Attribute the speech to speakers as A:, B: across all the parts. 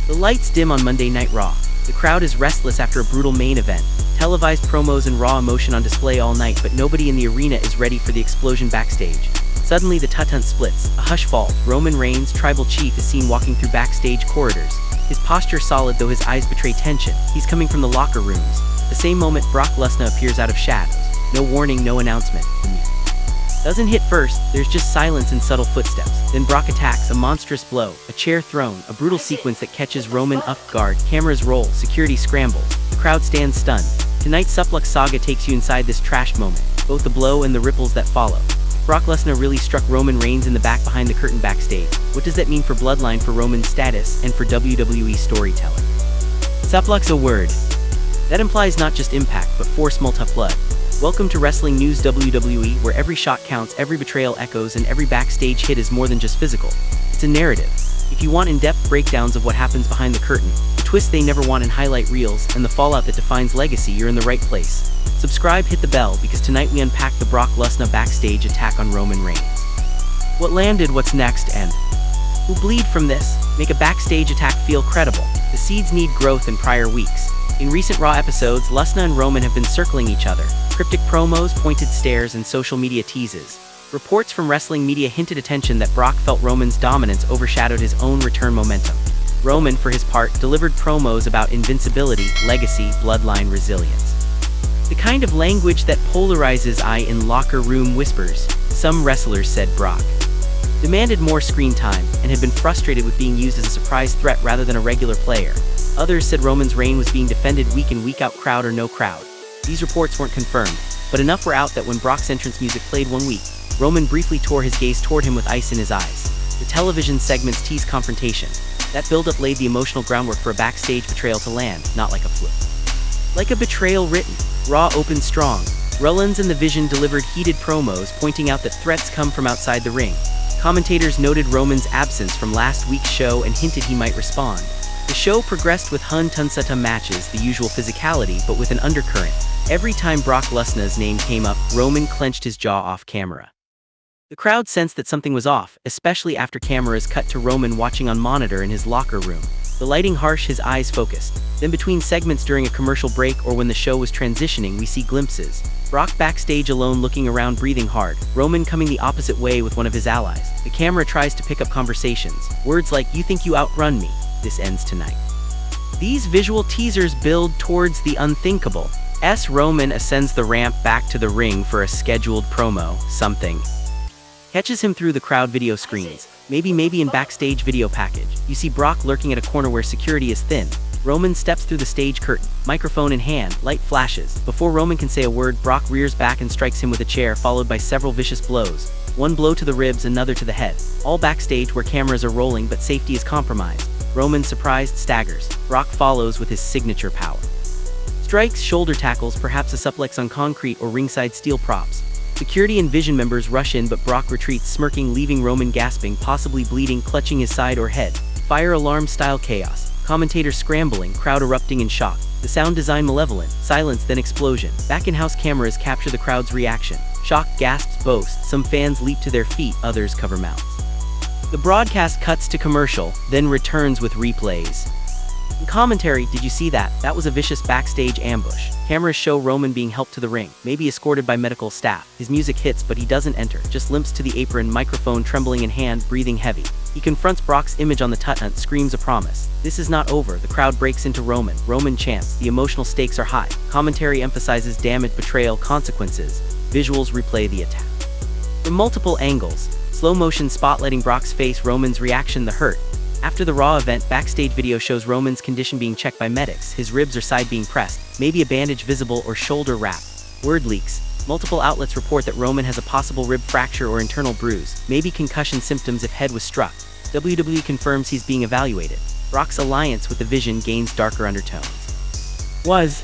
A: The lights dim on Monday Night Raw. The crowd is restless after a brutal main event. Televised promos and raw emotion on display all night, but nobody in the arena is ready for the explosion backstage. Suddenly the tut-tunt splits. A hush falls. Roman Reigns, tribal chief, is seen walking through backstage corridors. His posture solid, though his eyes betray tension. He's coming from the locker rooms. The same moment, Brock Lesnar appears out of shadows. No warning, no announcement. The music doesn't hit first, there's just silence and subtle footsteps. Then Brock attacks, a monstrous blow, a chair thrown, a brutal sequence that catches Roman off guard. Cameras roll, security scrambles. The crowd stands stunned. Tonight's SUPLEX SAGA takes you inside this trash moment, both the blow and the ripples that follow. Brock Lesnar really struck Roman Reigns in the back behind the curtain backstage. What does that mean for Bloodline, for Roman's status, and for WWE storytelling? SUPLEX, a word that implies not just impact, but force multi-blood. Welcome to Wrestling News WWE, where every shot counts, every betrayal echoes, and every backstage hit is more than just physical. It's a narrative. If you want in-depth breakdowns of what happens behind the curtain, the twists they never want in highlight reels, and the fallout that defines legacy, you're in the right place. Subscribe, hit the bell, because tonight we unpack the Brock Lesnar backstage attack on Roman Reigns. What landed, what's next, and who bleed from this? Make a backstage attack feel credible. The seeds need growth in prior weeks. In recent Raw episodes, Lesnar and Roman have been circling each other. Cryptic promos, pointed stares, and social media teases. Reports from wrestling media hinted attention that Brock felt Roman's dominance overshadowed his own return momentum. Roman, for his part, delivered promos about invincibility, legacy, bloodline resilience. The kind of language that polarizes in locker room whispers. Some wrestlers said Brock demanded more screen time and had been frustrated with being used as a surprise threat rather than a regular player. Others said Roman's reign was being defended week in, week out, crowd or no crowd. These reports weren't confirmed, but enough were out that when Brock's entrance music played one week, Roman briefly tore his gaze toward him with ice in his eyes. The television segments teased confrontation. That buildup laid the emotional groundwork for a backstage betrayal to land, not like a fluke. Like a betrayal written. Raw opened strong. Rollins and The Vision delivered heated promos, pointing out that threats come from outside the ring. Commentators noted Roman's absence from last week's show and hinted he might respond. The show progressed with hun-tun-sa-tum matches, the usual physicality, but with an undercurrent. Every time Brock Lesnar's name came up, Roman clenched his jaw off camera. The crowd sensed that something was off, especially after cameras cut to Roman watching on monitor in his locker room. The lighting harsh, his eyes focused. Then between segments during a commercial break or when the show was transitioning, we see glimpses. Brock backstage alone, looking around, breathing hard. Roman coming the opposite way with one of his allies. The camera tries to pick up conversations. Words like, "You think you outrun me? This ends tonight." These visual teasers build towards the unthinkable. Roman ascends the ramp back to the ring for a scheduled promo. Something catches him through the crowd video screens. Maybe in backstage video package. You see Brock lurking at a corner where security is thin. Roman steps through the stage curtain, microphone in hand, light flashes. Before Roman can say a word, Brock rears back and strikes him with a chair, followed by several vicious blows. One blow to the ribs, another to the head. All backstage where cameras are rolling but safety is compromised. Roman, surprised, staggers. Brock follows with his signature power. Strikes, shoulder tackles, perhaps a suplex on concrete or ringside steel props. Security and Vision members rush in, but Brock retreats, smirking, leaving Roman gasping, possibly bleeding, clutching his side or head. Fire alarm style chaos. Commentators scrambling, crowd erupting in shock. The sound design malevolent. Silence, then explosion. Back-in-house cameras capture the crowd's reaction. Shock, gasps, boast. Some fans leap to their feet, others cover mouths. The broadcast cuts to commercial, then returns with replays. In commentary, did you see that? That was a vicious backstage ambush. Cameras show Roman being helped to the ring, maybe escorted by medical staff. His music hits, but he doesn't enter, just limps to the apron, microphone trembling in hand, breathing heavy. He confronts Brock's image on the tut-tunt, screams a promise. This is not over. The crowd breaks into Roman. Roman chants. The emotional stakes are high. Commentary emphasizes damage, betrayal, consequences. Visuals replay the attack from multiple angles. Slow motion spotlighting Brock's face, Roman's reaction, the hurt. After the Raw event, backstage video shows Roman's condition being checked by medics, his ribs or side being pressed, maybe a bandage visible or shoulder wrap. Word leaks. Multiple outlets report that Roman has a possible rib fracture or internal bruise, maybe concussion symptoms if head was struck. WWE confirms he's being evaluated. Brock's alliance with the Vision gains darker undertones. Was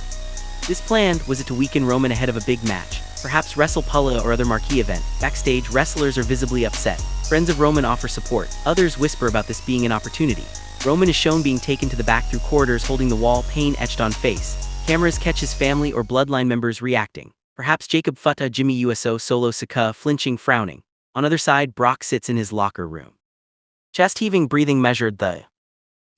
A: this planned? Was it to weaken Roman ahead of a big match? Perhaps WrestlePalooza or other marquee event. Backstage, wrestlers are visibly upset. Friends of Roman offer support. Others whisper about this being an opportunity. Roman is shown being taken to the back through corridors, holding the wall, pain etched on face. Cameras catch his family or bloodline members reacting. Perhaps Jacob Futta, Jimmy Uso, Solo Sikoa, flinching, frowning. On other side, Brock sits in his locker room. Chest heaving, breathing measured, the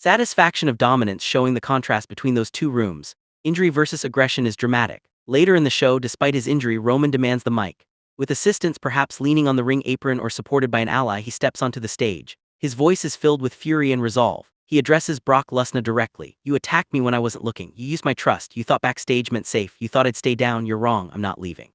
A: Satisfaction of dominance, showing the contrast between those two rooms. Injury versus aggression is dramatic. Later in the show, despite his injury, Roman demands the mic. With assistants perhaps leaning on the ring apron or supported by an ally, he steps onto the stage. His voice is filled with fury and resolve. He addresses Brock Lesnar directly. "You attacked me when I wasn't looking. You used my trust. You thought backstage meant safe. You thought I'd stay down. You're wrong. I'm not leaving.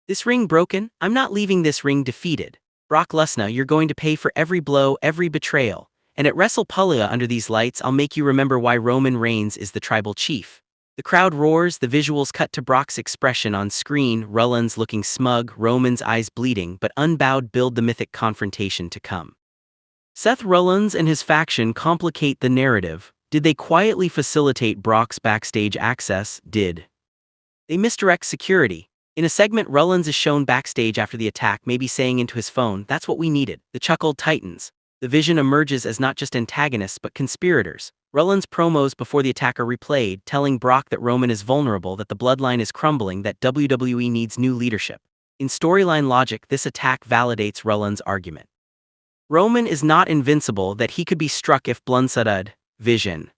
A: This ring broken? I'm not leaving this ring defeated. Brock Lesnar, you're going to pay for every blow, every betrayal. And at WrestlePalooza under these lights, I'll make you remember why Roman Reigns is the tribal chief." The crowd roars, the visuals cut to Brock's expression on screen, Rollins looking smug, Roman's eyes bleeding, but unbowed, build the mythic confrontation to come. Seth Rollins and his faction complicate the narrative. Did they quietly facilitate Brock's backstage access? Did they misdirect security? In a segment, Rollins is shown backstage after the attack, maybe saying into his phone, "That's what we needed." The chuckle tightens. The Vision emerges as not just antagonists but conspirators. Rollins' promos before the attack are replayed, telling Brock that Roman is vulnerable, that the bloodline is crumbling, that WWE needs new leadership. In storyline logic, this attack validates Rollins' argument. Roman is not invincible, that he could be struck if blunted. Vision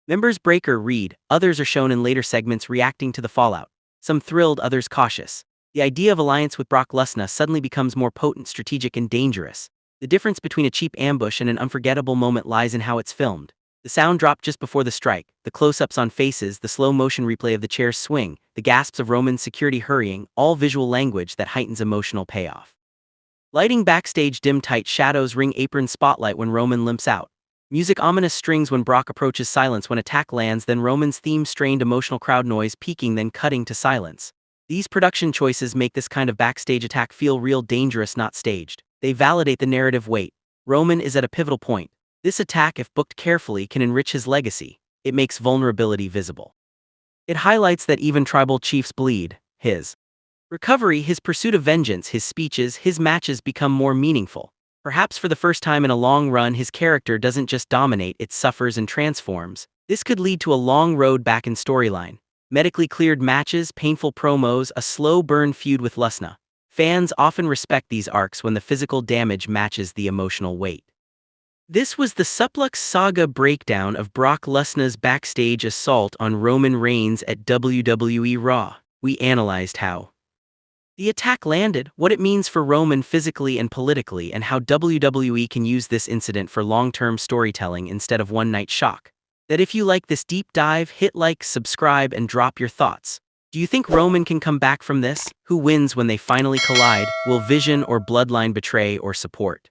A: members Breaker read, others are shown in later segments reacting to the fallout. Some thrilled, others cautious. The idea of alliance with Brock Lesnar suddenly becomes more potent, strategic, and dangerous. The difference between a cheap ambush and an unforgettable moment lies in how it's filmed. The sound drop just before the strike, the close-ups on faces, the slow-motion replay of the chair's swing, the gasps of Roman's security hurrying, all visual language that heightens emotional payoff. Lighting backstage, dim tight shadows, ring apron spotlight when Roman limps out. Music, ominous strings when Brock approaches, silence when attack lands, then Roman's theme, strained emotional crowd noise peaking then cutting to silence. These production choices make this kind of backstage attack feel real, dangerous, not staged. They validate the narrative weight. Roman is at a pivotal point. This attack, if booked carefully, can enrich his legacy. It makes vulnerability visible. It highlights that even tribal chiefs bleed. His recovery, his pursuit of vengeance, his speeches, his matches become more meaningful. Perhaps for the first time in a long run, his character doesn't just dominate, it suffers and transforms. This could lead to a long road back in storyline. Medically cleared matches, painful promos, a slow burn feud with Lesnar. Fans often respect these arcs when the physical damage matches the emotional weight. This was the SUPLEX SAGA breakdown of Brock Lesnar's backstage assault on Roman Reigns at WWE Raw. We analyzed how the attack landed, what it means for Roman physically and politically, and how WWE can use this incident for long-term storytelling instead of one-night shock. That if you like this deep dive, hit like, subscribe, and drop your thoughts. Do you think Roman can come back from this? Who wins when they finally collide? Will Vision or Bloodline betray or support?